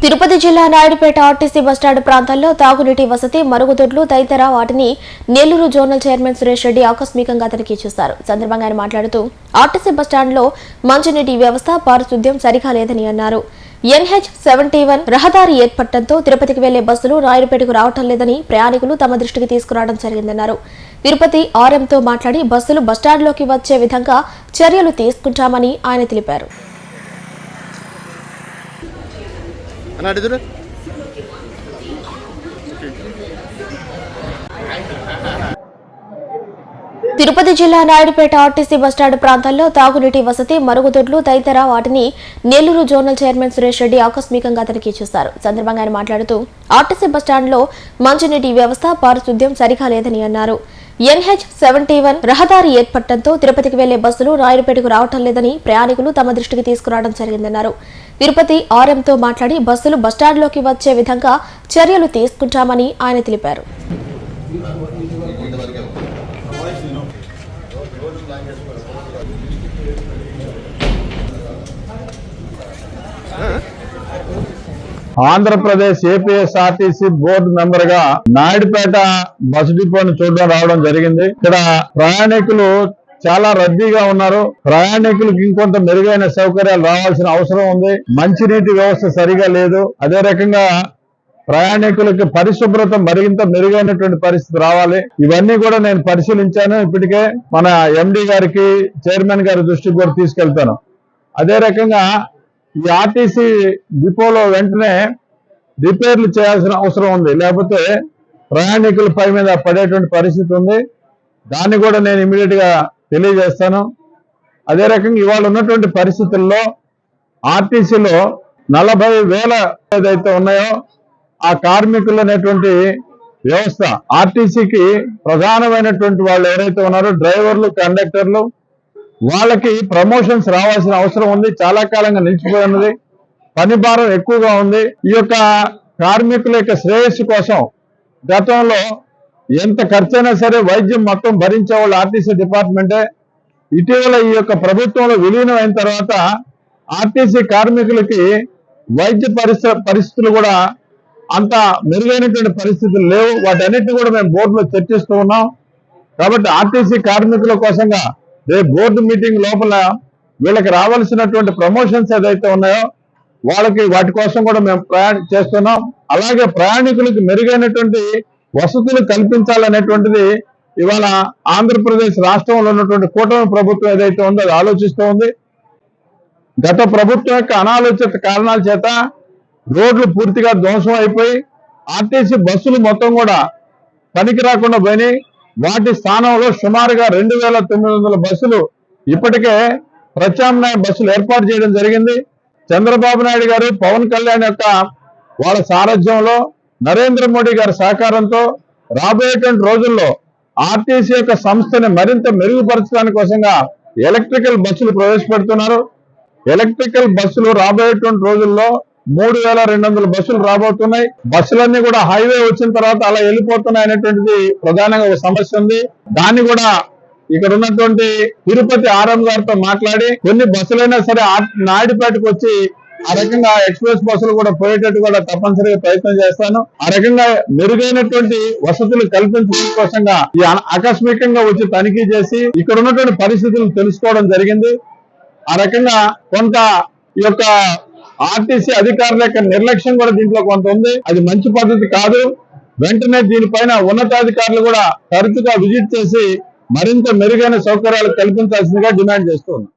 తిరుపతి జిల్లా Naidupeta RTC bus stand ప్రాంతాల్లో తాగునీటి వసతి, మరుగుదొడ్లు తదితర వాటిని నెల్లూరు జోనల్ చైర్మన్ సురేష్ రెడ్డి ఆకస్మికంగా తనిఖీ చేశారు. సందర్భంగా ఆయన మాట్లాడుతూ ఆర్టీసీ బస్టాండ్లో మంచినీటి వ్యవస్థ, పారిశుద్ధ్యం సరిగా లేదని అన్నారు. NH-71 రహదారి ఏర్పడటంతో తిరుపతికి వెళ్లే బస్సులు నాయుడుపేటకు రావటం లేదని ప్రయాణికులు తమ దృష్టికి తీసుకురావడం జరిగిందన్నారు. తిరుపతి ఆర్ఎంతో మాట్లాడి బస్సులు బస్టాండ్లోకి వచ్చే విధంగా చర్యలు తీసుకుంటామని ఆయన తెలిపారు. తిరుపతి జిల్లా నాయుడుపేట ఆర్టీసీ బస్టాండ్ ప్రాంతాల్లో తాగునీటి వసతి, మరుగుదొడ్లు తదితర వాటిని నెల్లూరు జోనల్ చైర్మన్ సురేష్ రెడ్డి ఆకస్మికంగా తనిఖీ చేశారు. సందర్భంగా ఆయన మాట్లాడుతూ ఆర్టీసీ బస్టాండ్లో మంచినీటి వ్యవస్థ, పారిశుద్ధ్యం సరిగా లేదని అన్నారు. NH-71 రహదారి ఏర్పడటంతో తిరుపతికి వెళ్లే బస్సులు నాయుడుపేటకు రావటం లేదని ప్రయాణికులు తమ దృష్టికి తీసుకురావడం జరిగిందన్నారు. తిరుపతి ఆర్ఎంతో మాట్లాడి బస్సులు బస్టాండ్లోకి వచ్చే విధంగా చర్యలు తీసుకుంటామని ఆయన తెలిపారు. ఆంధ్రప్రదేశ్ ఏపీఎస్ఆర్టీసీ బోర్డు మెంబర్ గా నాయుడుపేట బస్ డిపోను చూడడం రావడం జరిగింది. ఇక్కడ ప్రయాణికులు చాలా రద్దీగా ఉన్నారు. ప్రయాణికులకు ఇంకొంత మెరుగైన సౌకర్యాలు రావాల్సిన అవసరం ఉంది. మంచినీటి వ్యవస్థ సరిగా లేదు. అదే రకంగా ప్రయాణికులకి పరిశుభ్రత మరింత మెరుగైనటువంటి పరిస్థితి రావాలి. ఇవన్నీ కూడా నేను పరిశీలించాను. ఇప్పటికే మన ఎండి గారికి, చైర్మన్ గారి దృష్టికి కూడా తీసుకెళ్తాను. అదే రకంగా ఈ ఆర్టీసీ డిపోలో వెంటనే రిపేర్లు చేయాల్సిన అవసరం ఉంది. లేకపోతే ప్రయాణికుల పై మీద పడేటువంటి పరిస్థితి ఉంది. దాన్ని కూడా నేను ఇమీడియట్ గా తెలియజేస్తాను. అదే రకంగా ఇవాళ ఉన్నటువంటి పరిస్థితుల్లో ఆర్టీసీలో 40,000 ఏదైతే ఉన్నాయో ఆ కార్మికులు అనేటువంటి వ్యవస్థ, ఆర్టీసీకి ప్రధానమైనటువంటి వాళ్ళు ఎవరైతే ఉన్నారో డ్రైవర్లు, కండక్టర్లు, వాళ్ళకి ప్రమోషన్స్ రావాల్సిన అవసరం ఉంది. చాలా కాలంగా నిలిచిపోయినది. పని భారం ఎక్కువగా ఉంది. ఈ యొక్క కార్మికుల యొక్క శ్రేయస్సు కోసం గతంలో ఎంత ఖర్చైనా సరే వైద్యం మొత్తం భరించేవాళ్ళు ఆర్టీసీ డిపార్ట్మెంటే. ఇటీవల ఈ యొక్క ప్రభుత్వంలో విలీనం అయిన తర్వాత ఆర్టీసీ కార్మికులకి వైద్య పరిస్థితులు కూడా అంత మెరుగైనటువంటి పరిస్థితులు లేవు. వాటన్నిటిని కూడా మేము బోర్డులో చర్చిస్తూ ఉన్నాం. కాబట్టి ఆర్టీసీ కార్మికుల కోసంగా రేపు బోర్డు మీటింగ్ లోపల వీళ్ళకి రావాల్సినటువంటి ప్రమోషన్స్ ఏదైతే ఉన్నాయో వాటి కోసం కూడా మేము చేస్తున్నాం. అలాగే ప్రయాణికులకు మెరుగైనటువంటి వసతులు కల్పించాలనేటువంటిది ఇవాళ ఆంధ్రప్రదేశ్ రాష్ట్రంలో ఉన్నటువంటి కూటమి ప్రభుత్వం ఏదైతే ఉందో అది ఆలోచిస్తూ ఉంది. గత ప్రభుత్వం యొక్క అనాలోచిత కారణాల చేత రోడ్లు పూర్తిగా ధ్వంసం అయిపోయి ఆర్టీసీ బస్సులు మొత్తం కూడా పనికి రాకుండా పోయినాయి. వాటి స్థానంలో సుమారుగా 2,900 బస్సులు ఇప్పటికే ప్రత్యామ్నాయ బస్సులు ఏర్పాటు చేయడం జరిగింది. చంద్రబాబు నాయుడు గారు, పవన్ కళ్యాణ్ యొక్క వాళ్ళ సారథ్యంలో, నరేంద్ర మోడీ గారి సహకారంతో రాబోయేటువంటి రోజుల్లో ఆర్టీసీ యొక్క సంస్థని మరింత మెరుగుపరచడానికి కోసంగా ఎలక్ట్రికల్ బస్సులు ప్రవేశపెడుతున్నారు. ఎలక్ట్రికల్ బస్సులు రాబోయేటువంటి రోజుల్లో 3,200 బస్సులు రాబోతున్నాయి. బస్సులన్నీ కూడా హైవే వచ్చిన తర్వాత అలా వెళ్ళిపోతున్నాయి అనేటువంటిది ప్రధానంగా ఒక సమస్య ఉంది. దాన్ని కూడా ఇక్కడ ఉన్నటువంటి తిరుపతి ఆర్ఎం గారితో మాట్లాడి కొన్ని బస్సులైనా సరే నాయుడుపేటకు వచ్చి ఆ రకంగా ఎక్స్ప్రెస్ బస్సులు కూడా పోయేటట్టు కూడా తప్పనిసరిగా ప్రయత్నం చేస్తాను. ఆ రకంగా మెరుగైనటువంటి వసతులు కల్పించడం కోసంగా ఈ ఆకస్మికంగా వచ్చి తనిఖీ చేసి ఇక్కడ ఉన్నటువంటి పరిస్థితులను తెలుసుకోవడం జరిగింది. ఆ రకంగా కొంత ఈ యొక్క ఆర్టీసీ అధికారుల యొక్క నిర్లక్ష్యం కూడా దీంట్లో కొంత ఉంది. అది మంచి పద్ధతి కాదు. వెంటనే దీనిపైన ఉన్నతాధికారులు కూడా తరచుగా విజిట్ చేసి మరింత మెరుగైన సౌకర్యాలు కల్పించాల్సిందిగా డిమాండ్ చేస్తూ ఉన్నాం.